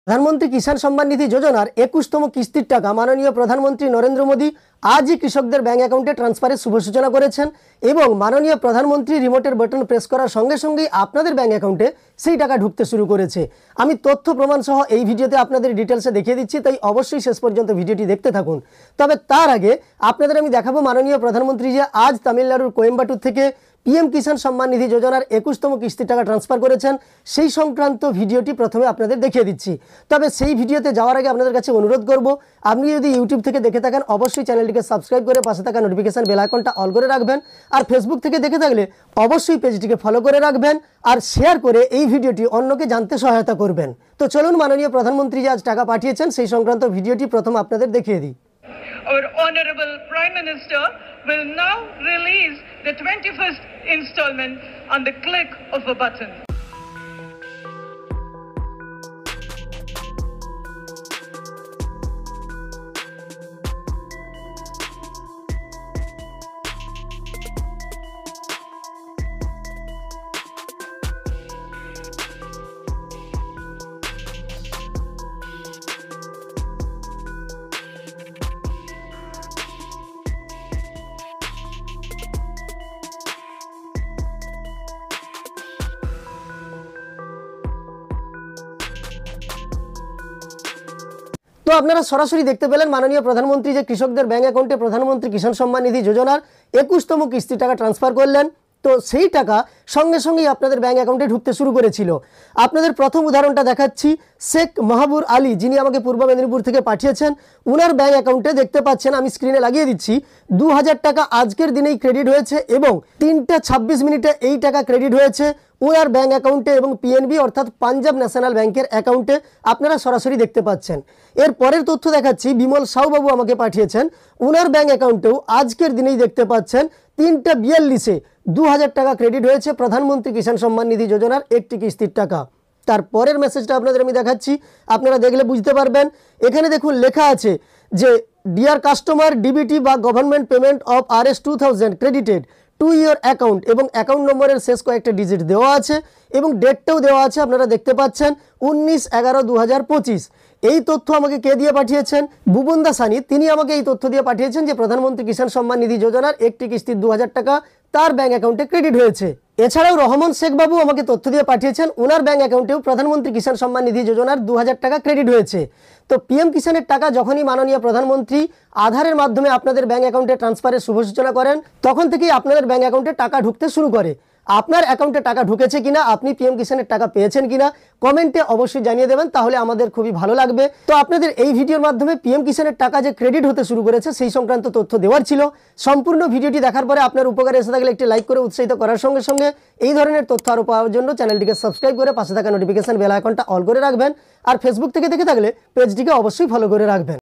प्रधानमंत्री किसान सम्मान निधि योजनार 21तम किस्तिर टाका माननीय प्रधानमंत्री नरेंद्र मोदी आज ही कृषकদের ব্যাংক অ্যাকাউন্টে ট্রান্সফারের শুভ সূচনা করেছেন এবং মাননীয় প্রধানমন্ত্রী রিমোটের বাটন প্রেস করার সঙ্গে সঙ্গেই আপনাদের ব্যাংক অ্যাকাউন্টে সেই টাকা ঢুকতে শুরু করেছে। আমি তথ্য প্রমাণ সহ এই ভিডিওতে আপনাদের ডিটেইলসে দেখিয়ে দিচ্ছি, তাই অবশ্যই শেষ পর্যন্ত ভিডিওটি দেখতে থাকুন। তবে তার আগে আপনাদের আমি দেখাবো মাননীয় প্রধানমন্ত্রী যে আজ তামিলনাড়ুর কোয়েম্বাটুর থেকে পিএম কিষাণ সম্মান নিধি যোজনার 21তম কিস্তির টাকা ট্রান্সফার করেছেন সেই সংক্রান্ত ভিডিওটি প্রথমে আপনাদের দেখিয়ে দিচ্ছি। তবে সেই ভিডিওতে যাওয়ার আগে আপনাদের কাছে অনুরোধ করব, আপনি যদি ইউটিউব থেকে দেখে থাকেন অবশ্যই চ্যানেলটিকে সাবস্ক্রাইব করে পাশে থাকা নোটিফিকেশন বেল আইকনটা অল করে রাখবেন, আর ফেসবুক থেকে দেখে থাকলে অবশ্যই পেজটিকে ফলো করে রাখবেন আর শেয়ার করে এই ভিডিওটি অন্যকে জানতে সহায়তা করবেন। তো চলুন মাননীয় প্রধানমন্ত্রী যে আজ টাকা পাঠিয়েছেন সেই সংক্রান্ত ভিডিওটি প্রথম আপনাদের দেখিয়ে দিই। Our Honorable Prime Minister will now release the 21st installment on the click of a button. তো আপনারা সরাসরি দেখতে পেলেন মাননীয় প্রধানমন্ত্রী যে কৃষকদের ব্যাংক অ্যাকাউন্টে প্রধানমন্ত্রী কিষাণ সম্মান নিধি যোজনার 21তম কিস্তি টাকা ট্রান্সফার করলেন। তো সেই টাকা সঙ্গে সঙ্গেই আপনাদের ব্যাংক অ্যাকাউন্টে ঢুকতে শুরু করেছিল। আপনাদের প্রথম উদাহরণটা দেখাচ্ছি, শেখ মাহবুর আলী যিনি আমাকে পূর্ব মেদিনীপুর থেকে পাঠিয়েছেন, উনার ব্যাংক অ্যাকাউন্টে দেখতে পাচ্ছেন আমি স্ক্রিনে লাগিয়ে দিচ্ছি 2000 টাকা আজকের দিনেই ক্রেডিট হয়েছে এবং 3:26 মিনিটে এই টাকা ক্রেডিট হয়েছে ওনার ব্যাংক অ্যাকাউন্টে এবং পিএনবি অর্থাৎ পাঞ্জাব ন্যাশনাল ব্যাংকের অ্যাকাউন্টে আপনারা সরাসরি দেখতে পাচ্ছেন। এর পরের তথ্য দেখাচ্ছি, বিমল সাউবাবু আমাকে পাঠিয়েছেন, ওনার ব্যাংক অ্যাকাউন্টেও আজকের দিনেই দেখতে পাচ্ছেন 3:42-এ 2000 টাকা ক্রেডিট হয়েছে প্রধানমন্ত্রী কিষাণ সম্মান নিধি যোজনার একটি কিস্তির টাকা। তার পরের মেসেজটা আপনাদের আমি দেখাচ্ছি, আপনারা দেখলে বুঝতে পারবেন। এখানে দেখুন লেখা আছে যে ডিয়ার কাস্টমার, ডিবিটি বা government payment of Rs 2000 credited to your account এবং অ্যাকাউন্ট নম্বরের শেষ কয়েকটা ডিজিট দেওয়া আছে এবং ডেটটাও দেওয়া আছে, আপনারা দেখতে পাচ্ছেন 19/11/2025। এই তথ্য আমাকে কে দিয়ে পাঠিয়েছেন? বুবুন্দা সানি, তিনি আমাকে এই তথ্য দিয়ে পাঠিয়েছেন যে প্রধানমন্ত্রী কিষাণ সম্মান নিধি যোজনার একটি কিস্তির 2000 টাকা তার ব্যাংক অ্যাকাউন্টে ক্রেডিট হয়েছে। এছাড়াও রহমান শেখ বাবু আমাকে তথ্য দিয়ে পাঠিয়েছেন ওনার ব্যাংক অ্যাকাউন্টেও প্রধানমন্ত্রী কিষাণ সম্মান নিধি যোজনার 2000 টাকা ক্রেডিট হয়েছে। তো পিএম কিষাণের টাকা যখনই মাননীয় প্রধানমন্ত্রী আধারের মাধ্যমে আপনাদের ব্যাংক অ্যাকাউন্টে ট্রান্সফারের শুভ সূচনা করেন তখন থেকেই আপনাদের ব্যাংক অ্যাকাউন্টে টাকা ঢুকতে শুরু করে। আপনার অ্যাকাউন্টে টাকা ঢুকেছে কিনা, আপনি পিএম কিষাণের টাকা পেয়েছেন কিনা কমেন্টে অবশ্যই জানিয়ে দেবেন, তাহলে আমাদের খুবই ভালো লাগবে। তো আপনাদের এই ভিডিওর মাধ্যমে পিএম কিষাণের টাকা যে ক্রেডিট হতে শুরু করেছে সেই সংক্রান্ত তথ্য দেওয়ার ছিল। সম্পূর্ণ ভিডিওটি দেখার পরে আপনার উপকারে এসে থাকলে একটি লাইক করে উৎসাহিত করার সঙ্গে সঙ্গে এই ধরনের তথ্য আরও পাওয়ার জন্য চ্যানেলটিকে সাবস্ক্রাইব করে পাশে থাকা নোটিফিকেশন বেল আইকনটা অল করে রাখবেন, আর ফেসবুক থেকে দেখে থাকলে পেজটিকে অবশ্যই ফলো করে রাখবেন।